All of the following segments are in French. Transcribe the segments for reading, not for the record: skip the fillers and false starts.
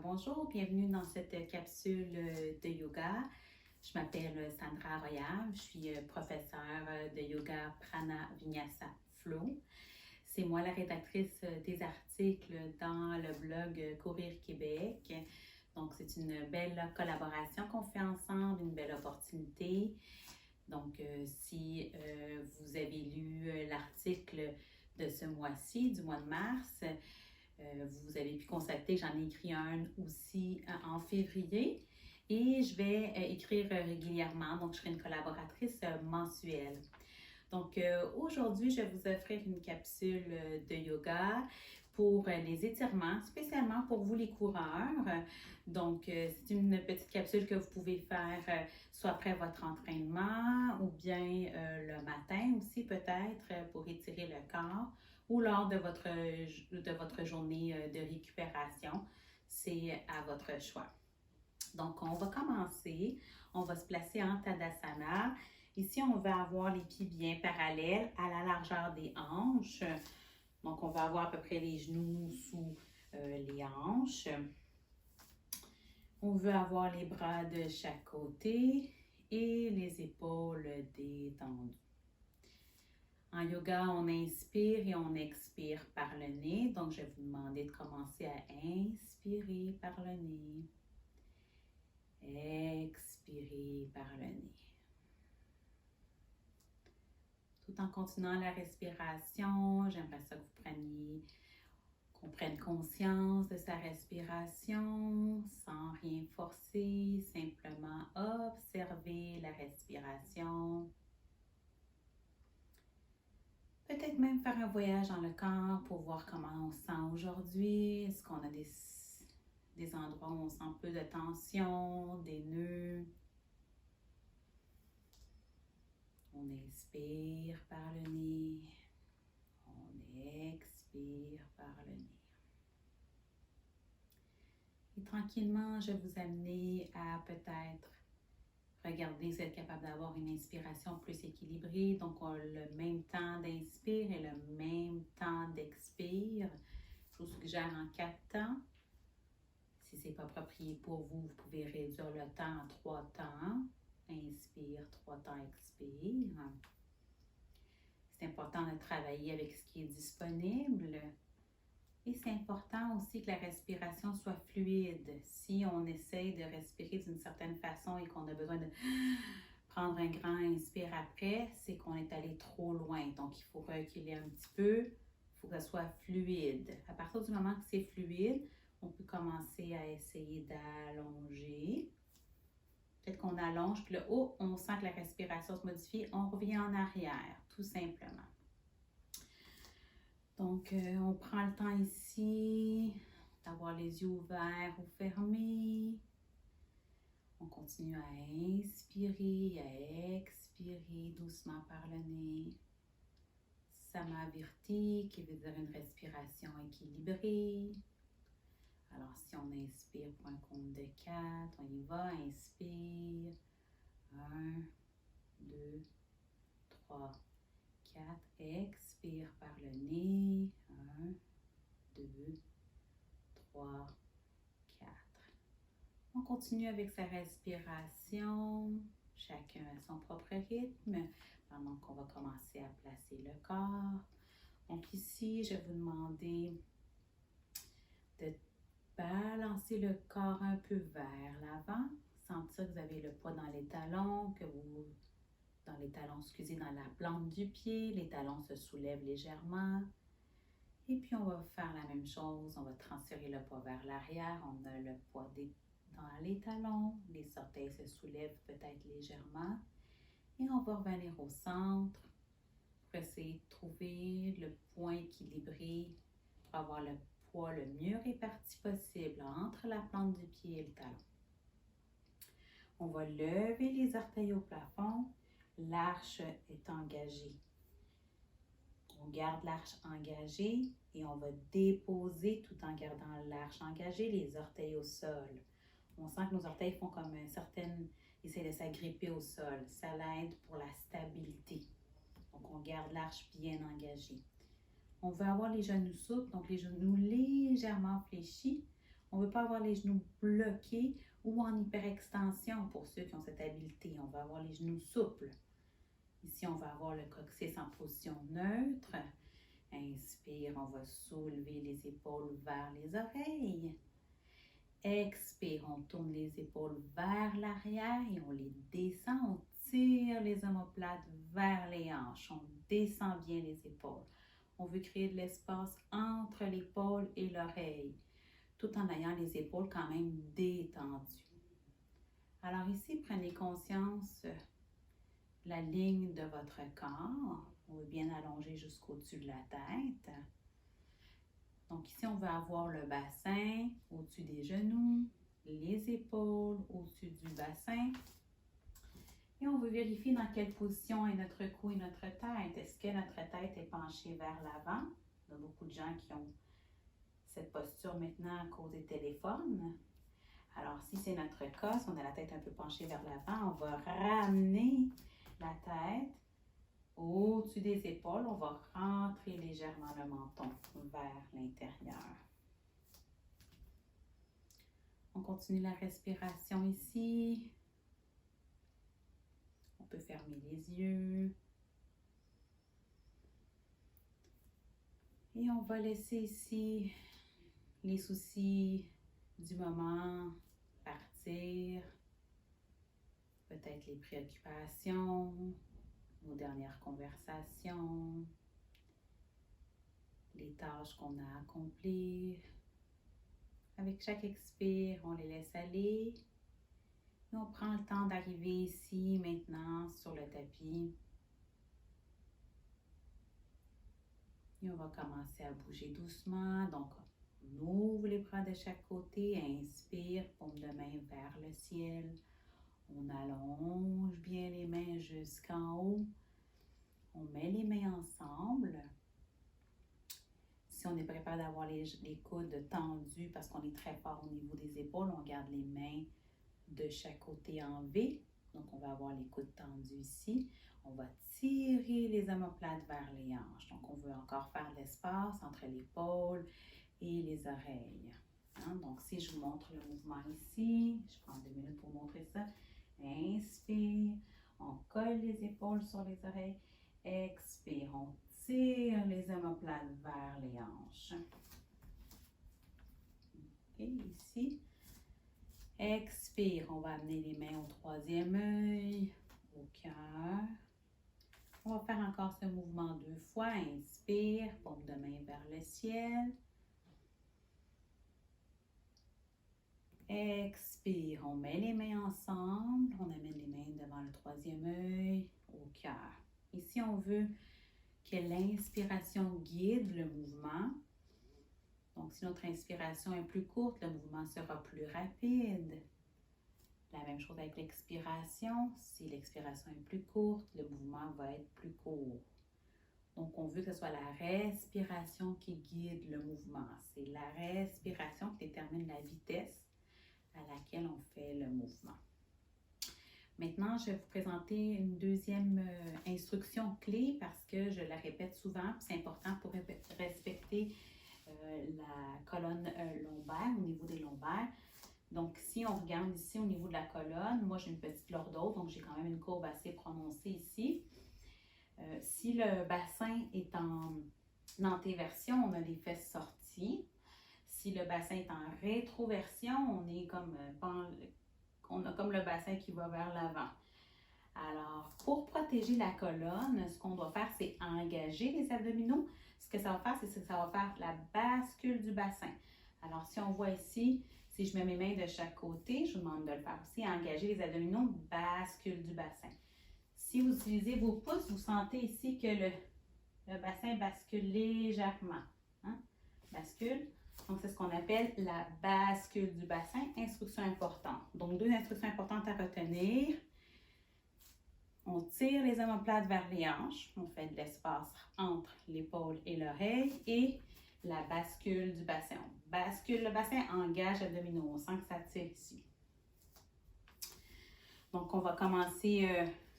Bonjour, bienvenue dans cette capsule de yoga. Je m'appelle Sandra Royal, je suis professeure de yoga Prana Vinyasa Flow. C'est moi la rédactrice des articles dans le blog Courir Québec. Donc, c'est une belle collaboration qu'on fait ensemble, une belle opportunité. Donc, si vous avez lu l'article de ce mois-ci, du mois de mars, vous avez pu constater que j'en ai écrit un aussi en février et je vais écrire régulièrement, donc je serai une collaboratrice mensuelle. Donc aujourd'hui, je vais vous offrir une capsule de yoga pour les étirements, spécialement pour vous les coureurs. Donc c'est une petite capsule que vous pouvez faire soit après votre entraînement ou bien le matin aussi peut-être pour étirer le corps ou lors de votre journée de récupération. C'est à votre choix. Donc, on va commencer. On va se placer en Tadasana. Ici, on va avoir les pieds bien parallèles à la largeur des hanches. Donc, on va avoir à peu près les genoux sous les hanches. On veut avoir les bras de chaque côté et les épaules détendues. En yoga, on inspire et on expire par le nez. Donc, je vais vous demander de commencer à inspirer par le nez. Expirez par le nez. Tout en continuant la respiration, j'aimerais ça que qu'on prenne conscience de sa respiration sans rien forcer, simplement observer la respiration. Peut-être même faire un voyage dans le corps pour voir comment on se sent aujourd'hui. Est-ce qu'on a des endroits où on sent un peu de tension, des nœuds? On inspire par le nez. On expire par le nez. Et tranquillement, je vais vous amener à peut-être regarder si vous êtes capable d'avoir une inspiration plus équilibrée. Donc, on a le même temps d'inspire et le même temps d'expire. Je vous suggère en 4 temps. Si ce n'est pas approprié pour vous, vous pouvez réduire le temps en 3 temps. Inspire, 3 temps, expire. C'est important de travailler avec ce qui est disponible. Et c'est important aussi que la respiration soit fluide. Si on essaye de respirer d'une certaine façon et qu'on a besoin de prendre un grand inspire après, c'est qu'on est allé trop loin. Donc, il faut reculer un petit peu. Il faut que ça soit fluide. À partir du moment que c'est fluide, on peut commencer à essayer d'allonger. Peut-être qu'on allonge, puis là, on sent que la respiration se modifie. On revient en arrière, tout simplement. Donc, on prend le temps ici d'avoir les yeux ouverts ou fermés. On continue à inspirer, à expirer doucement par le nez. Samavirti, qui veut dire une respiration équilibrée. Alors, si on inspire pour un compte de 4, on y va, inspire. 1, 2, 3, 4. Expire par le nez. 1, 2, 3, 4. On continue avec sa respiration. Chacun à son propre rythme. Pendant qu'on va commencer à placer le corps. Donc ici, je vais vous demander de balancer le corps un peu vers l'avant. Sentir que vous avez le poids dans les talons, dans la plante du pied. Les talons se soulèvent légèrement. Et puis, on va faire la même chose. On va transférer le poids vers l'arrière. On a le poids dans les talons. Les orteils se soulèvent peut-être légèrement. Et on va revenir au centre pour essayer de trouver le point équilibré pour avoir le poids le mieux réparti possible entre la plante du pied et le talon. On va lever les orteils au plafond. L'arche est engagée. On garde l'arche engagée et on va déposer tout en gardant l'arche engagée, les orteils au sol. On sent que nos orteils font comme essaient de s'agripper au sol. Ça l'aide pour la stabilité. Donc, on garde l'arche bien engagée. On veut avoir les genoux souples, donc les genoux légèrement fléchis. On ne veut pas avoir les genoux bloqués ou en hyperextension pour ceux qui ont cette habileté. On va avoir les genoux souples. Ici, on va avoir le coccyx en position neutre. Inspire, on va soulever les épaules vers les oreilles. Expire, on tourne les épaules vers l'arrière et on les descend. On tire les omoplates vers les hanches. On descend bien les épaules. On veut créer de l'espace entre l'épaule et l'oreille, tout en ayant les épaules quand même détendues. Alors ici, prenez conscience de la ligne de votre corps. On veut bien allonger jusqu'au-dessus de la tête. Donc ici, on veut avoir le bassin au-dessus des genoux, les épaules au-dessus du bassin. Et on veut vérifier dans quelle position est notre cou et notre tête. Est-ce que notre tête est penchée vers l'avant? Il y a beaucoup de gens qui ont cette posture maintenant à cause des téléphones. Alors, si c'est notre cas, si on a la tête un peu penchée vers l'avant, on va ramener la tête au-dessus des épaules. On va rentrer légèrement le menton vers l'intérieur. On continue la respiration ici. On peut fermer les yeux. Et on va laisser ici les soucis du moment partir. Peut-être les préoccupations, nos dernières conversations, les tâches qu'on a à accomplir. Avec chaque expire, on les laisse aller. Et on prend le temps d'arriver ici, maintenant, sur le tapis. Et on va commencer à bouger doucement. Donc, on ouvre les bras de chaque côté. Inspire, paume de main vers le ciel. On allonge bien les mains jusqu'en haut. On met les mains ensemble. Si on n'est pas capable d'avoir les coudes tendus parce qu'on est très fort au niveau des épaules, on garde les mains de chaque côté en V. Donc, on va avoir les coudes tendus ici. On va tirer les omoplates vers les hanches. Donc, on veut encore faire l'espace entre l'épaule et les oreilles. Donc, si je vous montre le mouvement ici, je prends 2 minutes pour montrer ça. Inspire, on colle les épaules sur les oreilles. Expire, on tire les omoplates vers les hanches. OK, ici. Expire, on va amener les mains au troisième œil, au cœur. On va faire encore ce mouvement 2 fois. Inspire, paume de main vers le ciel. Expire, on met les mains ensemble. On amène les mains devant le troisième œil, au cœur. Ici, on veut que l'inspiration guide le mouvement. Donc, si notre inspiration est plus courte, le mouvement sera plus rapide. La même chose avec l'expiration. Si l'expiration est plus courte, le mouvement va être plus court. Donc, on veut que ce soit la respiration qui guide le mouvement. C'est la respiration qui détermine la vitesse à laquelle on fait le mouvement. Maintenant, je vais vous présenter une deuxième instruction clé parce que je la répète souvent. C'est important pour respecter la colonne lombaire, au niveau des lombaires. Donc, si on regarde ici au niveau de la colonne, moi j'ai une petite lordose, donc j'ai quand même une courbe assez prononcée ici. Si le bassin est en antéversion, on a les fesses sorties. Si le bassin est en rétroversion, on a comme le bassin qui va vers l'avant. Alors, pour protéger la colonne, ce qu'on doit faire, c'est engager les abdominaux. Ce que ça va faire, c'est que ça va faire la bascule du bassin. Alors, si on voit ici, si je mets mes mains de chaque côté, je vous demande de le faire aussi, engager les abdominaux, bascule du bassin. Si vous utilisez vos pouces, vous sentez ici que le bassin bascule légèrement. Bascule. Donc, c'est ce qu'on appelle la bascule du bassin. Instruction importante. Donc, 2 instructions importantes à retenir. On tire les omoplates vers les hanches. On fait de l'espace entre l'épaule et l'oreille. Et la bascule du bassin. On bascule le bassin, engage l'abdominaux. On sent que ça tire ici. Donc, on va commencer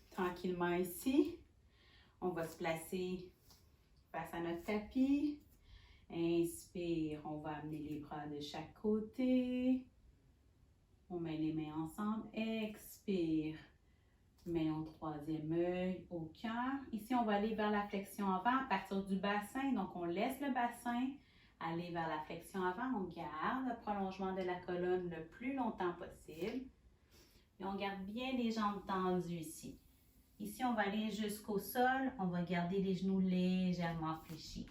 tranquillement ici. On va se placer face à notre tapis. Inspire, on va amener les bras de chaque côté. On met les mains ensemble. Expire. Main au troisième œil, au cœur. Ici, on va aller vers la flexion avant à partir du bassin. Donc, on laisse le bassin aller vers la flexion avant. On garde le prolongement de la colonne le plus longtemps possible. Et on garde bien les jambes tendues ici. Ici, on va aller jusqu'au sol. On va garder les genoux légèrement fléchis.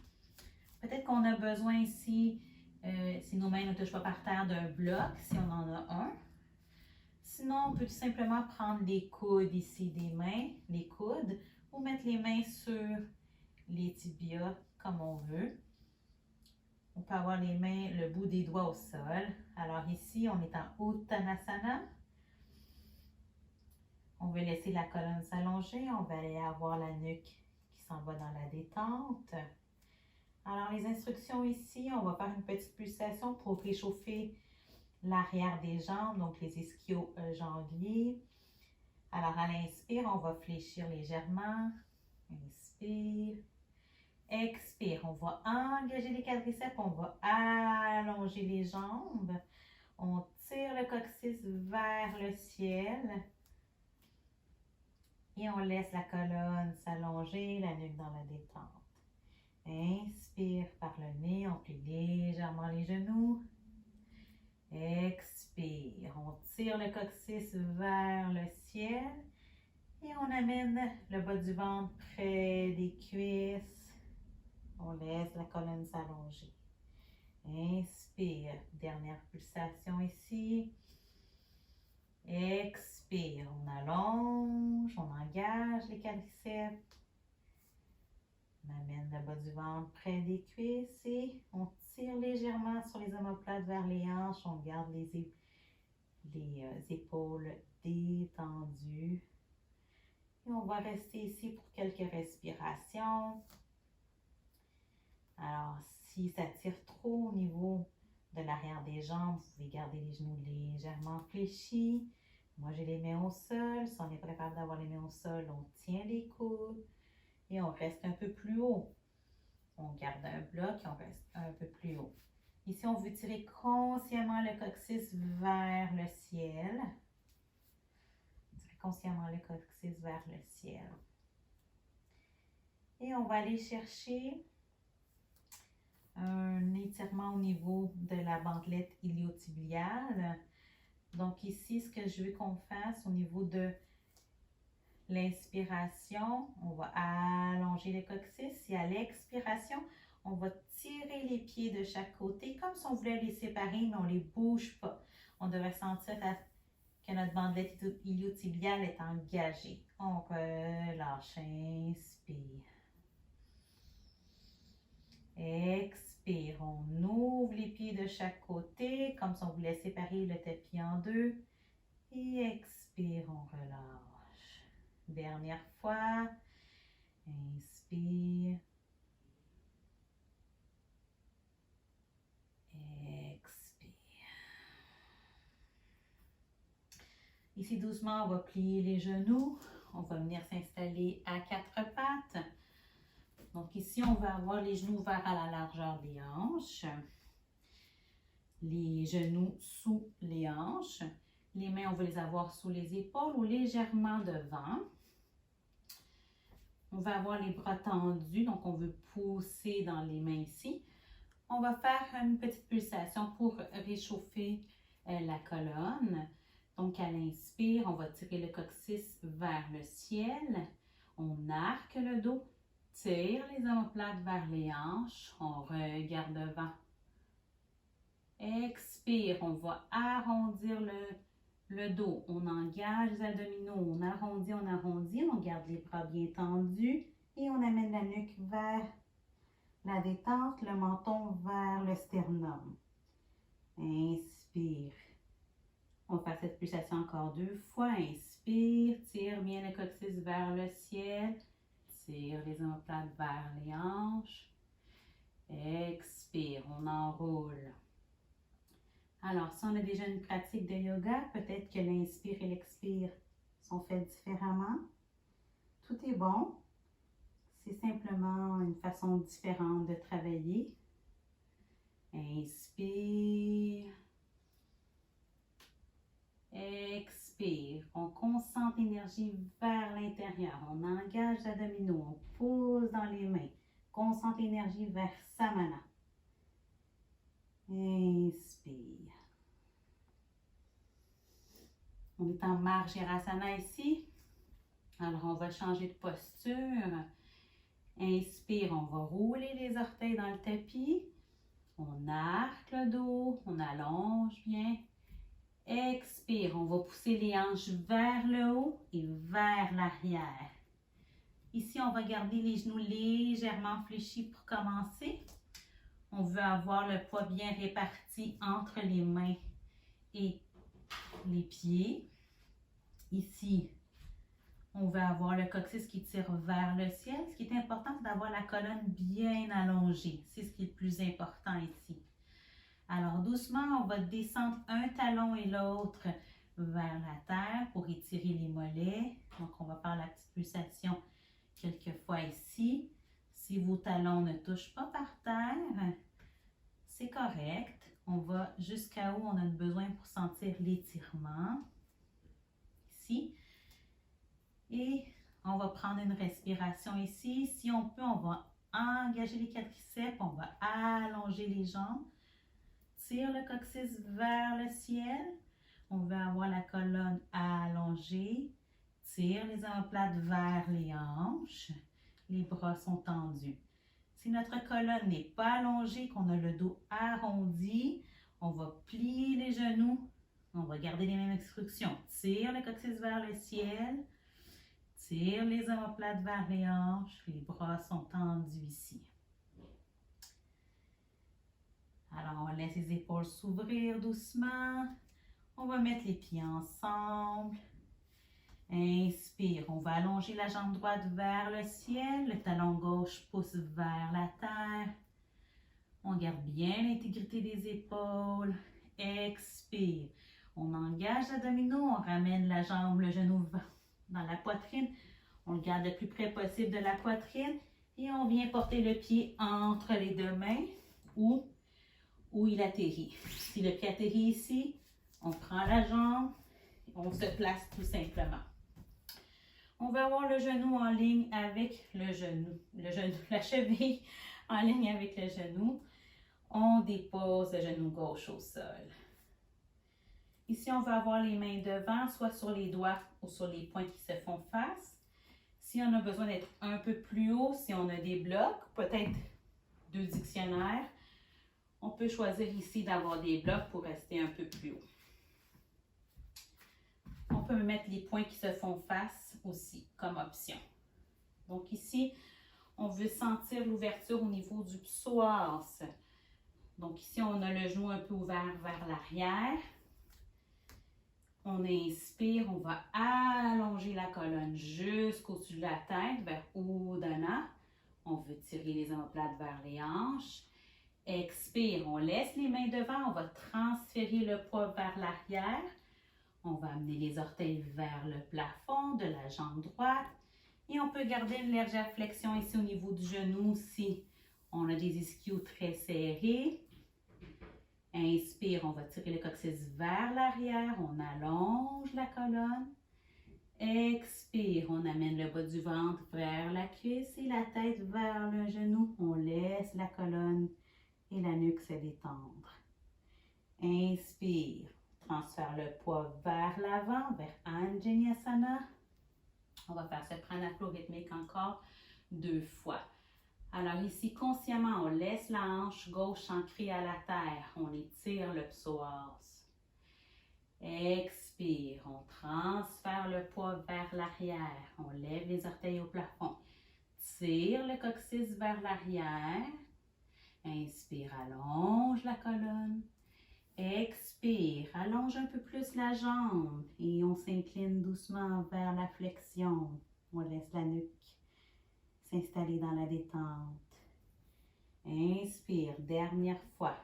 Peut-être qu'on a besoin ici, si nos mains ne touchent pas par terre, d'un bloc, si on en a un. Sinon, on peut tout simplement prendre les coudes ici des mains, les coudes, ou mettre les mains sur les tibias comme on veut. On peut avoir les mains, le bout des doigts au sol. Alors ici, on est en Uttanasana. On veut laisser la colonne s'allonger. On va aller avoir la nuque qui s'en va dans la détente. Alors, les instructions ici, on va faire une petite pulsation pour réchauffer l'arrière des jambes, donc les ischio-jambiers. Alors, à l'inspire, on va fléchir légèrement. Inspire. Expire. On va engager les quadriceps. On va allonger les jambes. On tire le coccyx vers le ciel. Et on laisse la colonne s'allonger, la nuque dans la détente. Inspire par le nez. On plie légèrement les genoux. Expire, on tire le coccyx vers le ciel et on amène le bas du ventre près des cuisses. On laisse la colonne s'allonger. Inspire, dernière pulsation ici. Expire, on allonge, on engage les quadriceps. On amène le bas du ventre près des cuisses et on tire légèrement sur les omoplates vers les hanches. On garde les épaules détendues. Et on va rester ici pour quelques respirations. Alors, si ça tire trop au niveau de l'arrière des jambes, vous pouvez garder les genoux légèrement fléchis. Moi, j'ai les mains au sol. Si on est capable d'avoir les mains au sol, on tient les coudes. Et on reste un peu plus haut. On garde un bloc et on reste un peu plus haut. Ici, on veut tirer consciemment le coccyx vers le ciel. Tirer consciemment le coccyx vers le ciel. Et on va aller chercher un étirement au niveau de la bandelette iliotibiale. Donc ici, ce que je veux qu'on fasse au niveau de l'inspiration, on va allonger le coccyx et à l'expiration, on va tirer les pieds de chaque côté comme si on voulait les séparer, mais on ne les bouge pas. On devrait sentir que notre bandelette iliotibiale est engagée. On relâche, inspire. Expire, on ouvre les pieds de chaque côté comme si on voulait séparer le tapis en deux. Et expire, on relâche. Dernière fois. Inspire. Expire. Ici, doucement, on va plier les genoux. On va venir s'installer à quatre pattes. Donc ici, on va avoir les genoux ouverts à la largeur des hanches. Les genoux sous les hanches. Les mains, on va les avoir sous les épaules ou légèrement devant. On va avoir les bras tendus, donc on veut pousser dans les mains ici. On va faire une petite pulsation pour réchauffer la colonne. Donc à l'inspire, on va tirer le coccyx vers le ciel. On arque le dos, tire les omoplates vers les hanches. On regarde devant. Expire, on va arrondir le dos. On engage les abdominaux, on arrondit, on garde les bras bien tendus et on amène la nuque vers la détente, le menton vers le sternum. Inspire. On va faire cette pulsation encore deux fois. Inspire, tire bien le coccyx vers le ciel. Tire les omoplates vers les hanches. Expire, on enroule. Alors, si on a déjà une pratique de yoga, peut-être que l'inspire et l'expire sont faits différemment. Tout est bon. C'est simplement une façon différente de travailler. Inspire. Expire. On concentre l'énergie vers l'intérieur. On engage l'abdominaux. On pousse dans les mains. Concentre l'énergie vers Samana. Inspire. On est en Marjarasana ici. Alors, on va changer de posture. Inspire, on va rouler les orteils dans le tapis. On arque le dos, on allonge bien. Expire, on va pousser les hanches vers le haut et vers l'arrière. Ici, on va garder les genoux légèrement fléchis pour commencer. On veut avoir le poids bien réparti entre les mains et les pieds. Ici, on veut avoir le coccyx qui tire vers le ciel. Ce qui est important, c'est d'avoir la colonne bien allongée. C'est ce qui est le plus important ici. Alors, doucement, on va descendre un talon et l'autre vers la terre pour étirer les mollets. Donc, on va faire la petite pulsation quelques fois ici. Si vos talons ne touchent pas par terre, c'est correct. On va jusqu'à où on a besoin pour sentir l'étirement. Ici. Et on va prendre une respiration ici. Si on peut, on va engager les quadriceps. On va allonger les jambes. Tire le coccyx vers le ciel. On va avoir la colonne allongée. Tire les omoplates vers les hanches. Les bras sont tendus. Si notre colonne n'est pas allongée, qu'on a le dos arrondi, on va plier les genoux. On va garder les mêmes instructions. Tire le coccyx vers le ciel. Tire les omoplates vers les hanches. Les bras sont tendus ici. Alors, on laisse les épaules s'ouvrir doucement. On va mettre les pieds ensemble. Inspire. On va allonger la jambe droite vers le ciel. Le talon gauche pousse vers la terre. On garde bien l'intégrité des épaules. Expire. On engage l'abdominaux. On ramène la jambe, le genou dans la poitrine. On le garde le plus près possible de la poitrine. Et on vient porter le pied entre les deux mains ou où il atterrit. Si le pied atterrit ici, on prend la jambe, on se place tout simplement. On va avoir le genou en ligne avec le genou, la cheville en ligne avec le genou. On dépose le genou gauche au sol. Ici, on va avoir les mains devant, soit sur les doigts ou sur les poings qui se font face. Si on a besoin d'être un peu plus haut, si on a des blocs, peut-être 2 dictionnaires, on peut choisir ici d'avoir des blocs pour rester un peu plus haut. On peut mettre les poings qui se font face aussi comme option. Donc ici, on veut sentir l'ouverture au niveau du psoas. Donc ici, on a le genou un peu ouvert vers l'arrière. On inspire, on va allonger la colonne jusqu'au-dessus de la tête vers Udana. On veut tirer les omoplates vers les hanches. Expire, on laisse les mains devant, on va transférer le poids vers l'arrière. On va amener les orteils vers le plafond de la jambe droite. Et on peut garder une légère flexion ici au niveau du genou si on a des ischios très serrés. Inspire, on va tirer le coccyx vers l'arrière, on allonge la colonne. Expire, on amène le bas du ventre vers la cuisse et la tête vers le genou. On laisse la colonne et la nuque se détendre. Inspire, transfère le poids vers l'avant, vers Anjaneyasana. On va faire ce pranayama rythmique encore 2 fois. Alors ici, consciemment, on laisse la hanche gauche ancrée à la terre. On étire le psoas. Expire, on transfère le poids vers l'arrière. On lève les orteils au plafond. Tire le coccyx vers l'arrière. Inspire, allonge la colonne. Expire, allonge un peu plus la jambe et on s'incline doucement vers la flexion. On laisse la nuque s'installer dans la détente. Inspire, dernière fois.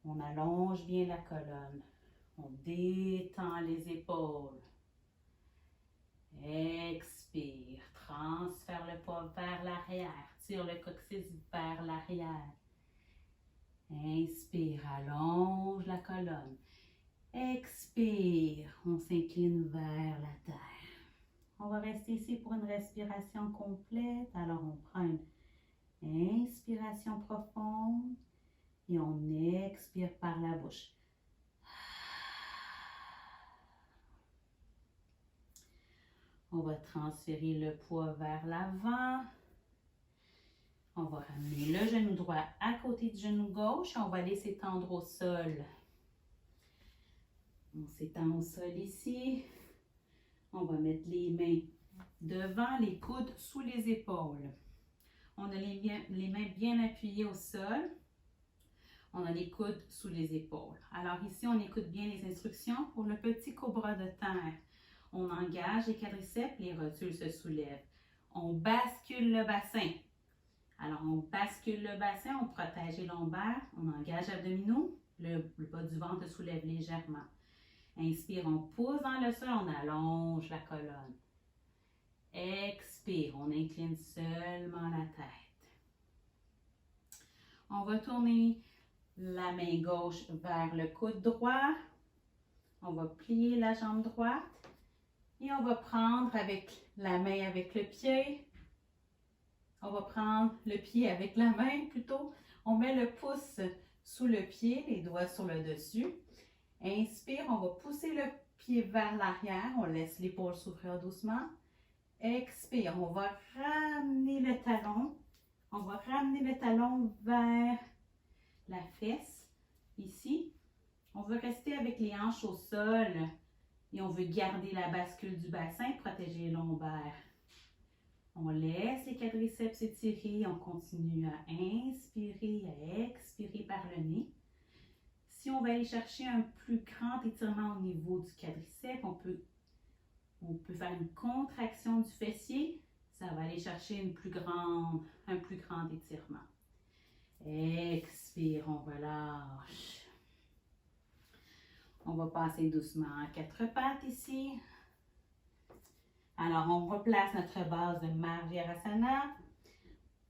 On allonge bien la colonne. On détend les épaules. Expire, transfère le poids vers l'arrière. Tire le coccyx vers l'arrière. Inspire, allonge la colonne. Expire, on s'incline vers la terre. On va rester ici pour une respiration complète. Alors, on prend une inspiration profonde et on expire par la bouche. On va transférer le poids vers l'avant. On va ramener le genou droit à côté du genou gauche. On va aller s'étendre au sol. On s'étend au sol ici. On va mettre les mains devant, les coudes sous les épaules. On a les mains bien appuyées au sol. On a les coudes sous les épaules. Alors ici, on écoute bien les instructions pour le petit cobra de terre. On engage les quadriceps, les rotules se soulèvent. On bascule le bassin. Alors, on bascule le bassin, on protège les lombaires, on engage les abdominaux, le bas du ventre se soulève légèrement. Inspire, on pousse dans le sol, on allonge la colonne. Expire, on incline seulement la tête. On va tourner la main gauche vers le coude droit. On va plier la jambe droite. Et on va prendre avec la main avec le pied. On va prendre le pied avec la main plutôt. On met le pouce sous le pied, les doigts sur le dessus. Inspire, on va pousser le pied vers l'arrière. On laisse l'épaule s'ouvrir doucement. Expire, on va ramener le talon. On va ramener le talon vers la fesse, ici. On veut rester avec les hanches au sol et on veut garder la bascule du bassin, protéger les lombaires. On laisse les quadriceps s'étirer, on continue à inspirer, à expirer par le nez. Si on va aller chercher un plus grand étirement au niveau du quadriceps, on peut faire une contraction du fessier. Ça va aller chercher un plus grand étirement. Expire, on relâche. On va passer doucement à quatre pattes ici. Alors, on replace notre base de Marjarasana.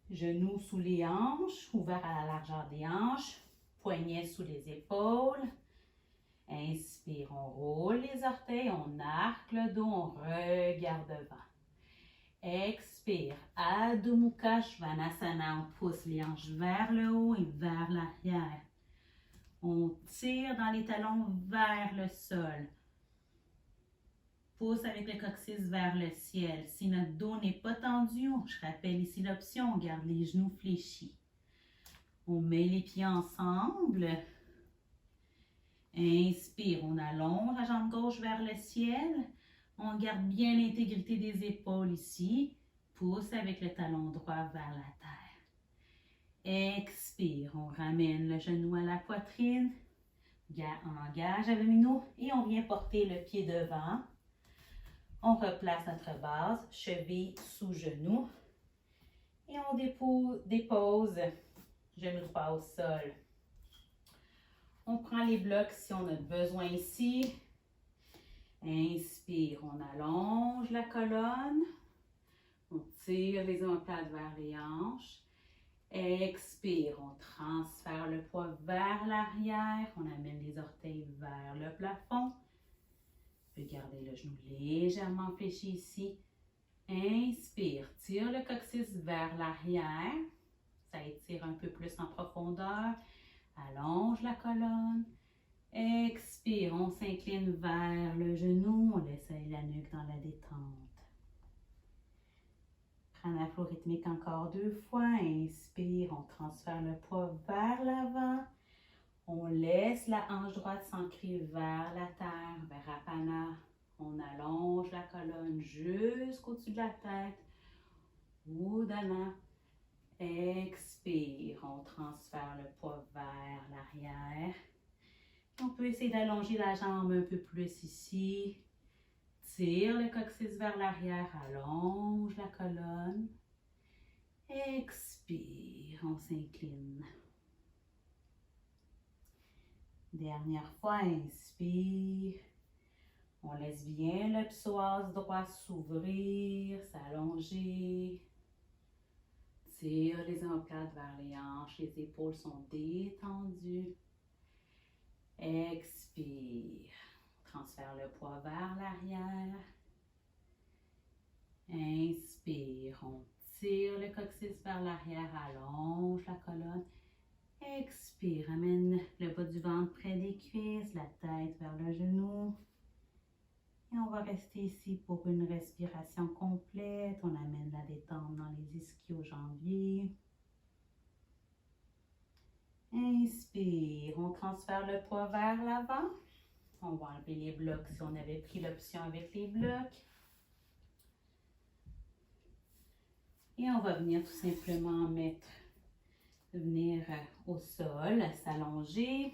Genoux sous les hanches, ouverts à la largeur des hanches. Poignets sous les épaules. Inspire, on roule les orteils, on arque le dos, on regarde devant. Expire, Adho Mukha Svanasana, on pousse les hanches vers le haut et vers l'arrière. On tire dans les talons vers le sol. Pousse avec le coccyx vers le ciel. Si notre dos n'est pas tendu, je rappelle ici l'option, on garde les genoux fléchis. On met les pieds ensemble. Inspire, on allonge la jambe gauche vers le ciel. On garde bien l'intégrité des épaules ici. Pousse avec le talon droit vers la terre. Expire, on ramène le genou à la poitrine. On engage abdominaux et on vient porter le pied devant. On replace notre base, cheville sous genou. Et on dépose genou droit au sol. On prend les blocs si on a besoin ici. Inspire, on allonge la colonne. On tire les omoplates vers les hanches. Expire, on transfère le poids vers l'arrière. On amène les orteils vers le plafond. On peut garder le genou légèrement fléchi ici. Inspire, tire le coccyx vers l'arrière. Ça étire un peu plus en profondeur. Allonge la colonne. Expire, on s'incline vers le genou. On laisse aller la nuque dans la détente. Pranaflow rythmique encore 2 fois. Inspire, on transfère le poids vers l'avant. On laisse la hanche droite s'ancrer vers la terre, vers Apana. On allonge la colonne jusqu'au-dessus de la tête. Udana. Expire, on transfère le poids vers l'arrière. On peut essayer d'allonger la jambe un peu plus ici. Tire le coccyx vers l'arrière, allonge la colonne. Expire, on s'incline. Dernière fois, inspire. On laisse bien le psoas droit s'ouvrir, s'allonger. tire les omoplates vers les hanches, les épaules sont détendues. Expire. Transfère le poids vers l'arrière. Inspire. On tire le coccyx vers l'arrière, allonge la colonne. Expire. Amène le bas du ventre près des cuisses, la tête vers le genou. Et on va rester ici pour une respiration complète. On amène la détente dans les ischio-jambiers. Inspire, on transfère le poids vers l'avant. On va enlever les blocs si on avait pris l'option avec les blocs. Et on va venir tout simplement venir au sol, s'allonger.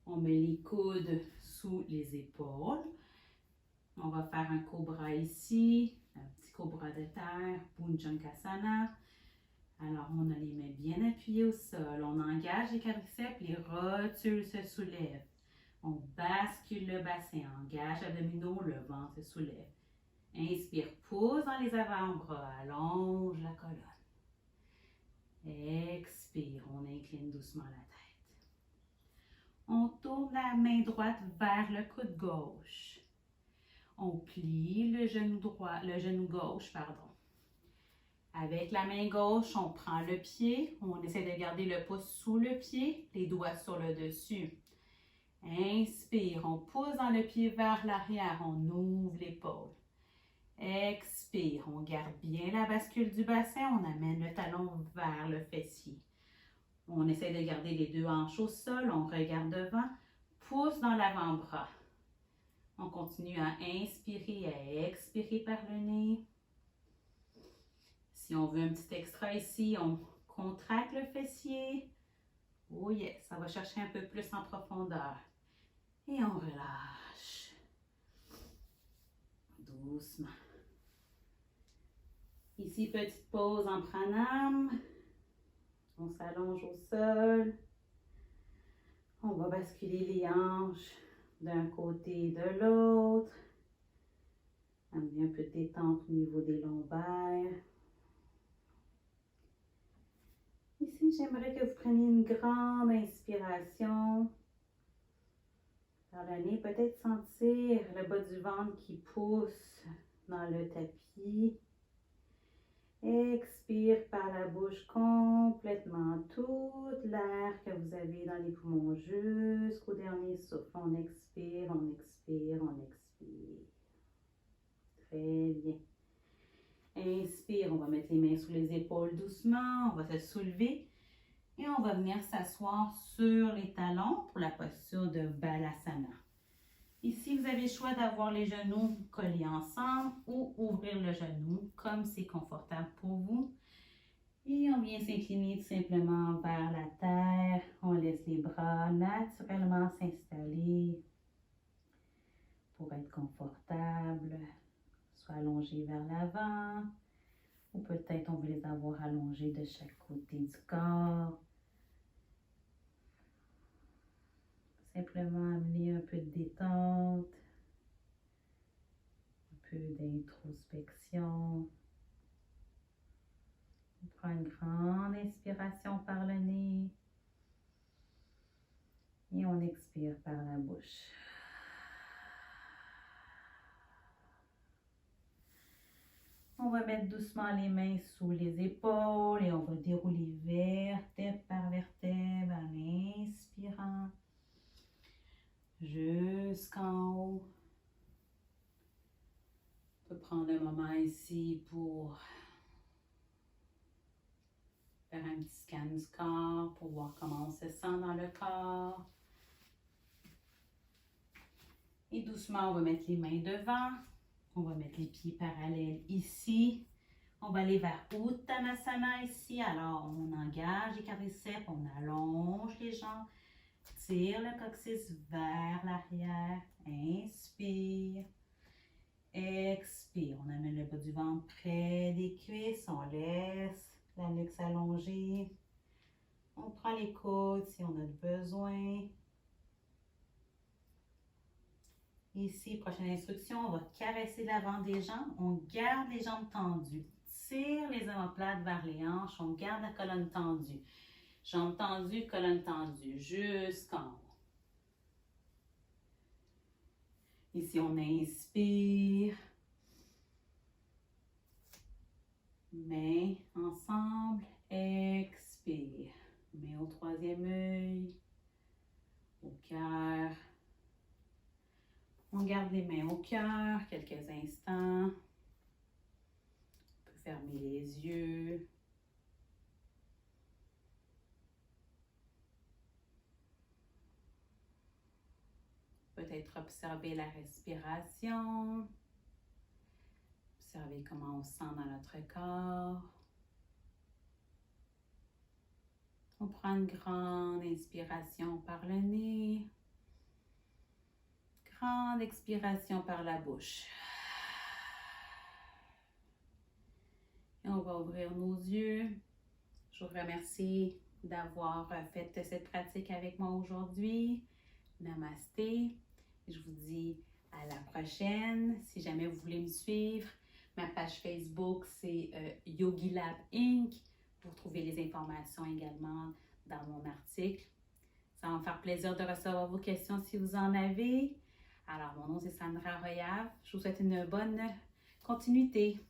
On met les coudes sous les épaules. On va faire un cobra ici, un petit cobra de terre, Bhujangasana. Alors, on a les mains bien appuyées au sol. On engage les quadriceps, les rotules se soulèvent. On bascule le bassin, engage abdominaux, le ventre se soulève. Inspire, pousse dans les avant-bras, allonge la colonne. Expire, on incline doucement la tête. On tourne la main droite vers le coude gauche. On plie le genou droit, le genou gauche, pardon. Avec la main gauche, on prend le pied, on essaie de garder le pouce sous le pied, les doigts sur le dessus. Inspire, on pousse dans le pied vers l'arrière, on ouvre l'épaule. Expire, on garde bien la bascule du bassin, on amène le talon vers le fessier. On essaie de garder les deux hanches au sol, on regarde devant, pousse dans l'avant-bras. On continue à inspirer et à expirer par le nez. Si on veut un petit extra ici, on contracte le fessier. Oh yes, ça va chercher un peu plus en profondeur. Et on relâche. Doucement. Ici, petite pause en pranam. On s'allonge au sol. On va basculer les hanches d'un côté et de l'autre. Amener un peu de détente au niveau des lombaires. Ici, j'aimerais que vous preniez une grande inspiration. Par le nez, peut-être sentir le bas du ventre qui pousse dans le tapis. Expire par la bouche complètement toute l'air que vous avez dans les poumons jusqu'au dernier souffle. On expire, on expire, on expire. Très bien. Inspire, on va mettre les mains sous les épaules doucement, on va se soulever et on va venir s'asseoir sur les talons pour la posture de Balasana. Ici, vous avez le choix d'avoir les genoux collés ensemble ou ouvrir le genou comme c'est confortable pour vous. Et on vient s'incliner tout simplement vers la terre. On laisse les bras naturellement s'installer pour être confortable. Soit allongés vers l'avant ou peut-être on veut les avoir allongés de chaque côté du corps. Simplement amener un peu de détente, un peu d'introspection. On prend une grande inspiration par le nez et on expire par la bouche. On va mettre doucement les mains sous les épaules et on va dérouler vertèbre par vertèbre en inspirant jusqu'en haut. On peut prendre un moment ici pour faire un petit scan du corps pour voir comment on se sent dans le corps. Et doucement, on va mettre les mains devant. On va mettre les pieds parallèles ici. On va aller vers Uttanasana ici. Alors, on engage les quadriceps, on allonge les jambes. Tire le coccyx vers l'arrière. Inspire. Expire. On amène le bas du ventre près des cuisses. On laisse la nuque s'allonger. On prend les coudes si on a besoin. Ici, prochaine instruction, on va caresser l'avant des jambes. On garde les jambes tendues. Tire les omoplates vers les hanches. On garde la colonne tendue. Jambes tendues, colonne tendue, jusqu'en haut. Ici, on inspire. Mains ensemble. Expire. Mains au troisième œil. Au cœur. On garde les mains au cœur quelques instants. On peut fermer les yeux. Peut-être observer la respiration. Observer comment on se sent dans notre corps. On prend une grande inspiration par le nez. Grande expiration par la bouche. Et on va ouvrir nos yeux. Je vous remercie d'avoir fait cette pratique avec moi aujourd'hui. Namasté. Je vous dis à la prochaine. Si jamais vous voulez me suivre, ma page Facebook, c'est Yogilab Inc. Vous trouvez les informations également dans mon article. Ça va me faire plaisir de recevoir vos questions si vous en avez. Alors, mon nom, c'est Sandra Royav. Je vous souhaite une bonne continuité.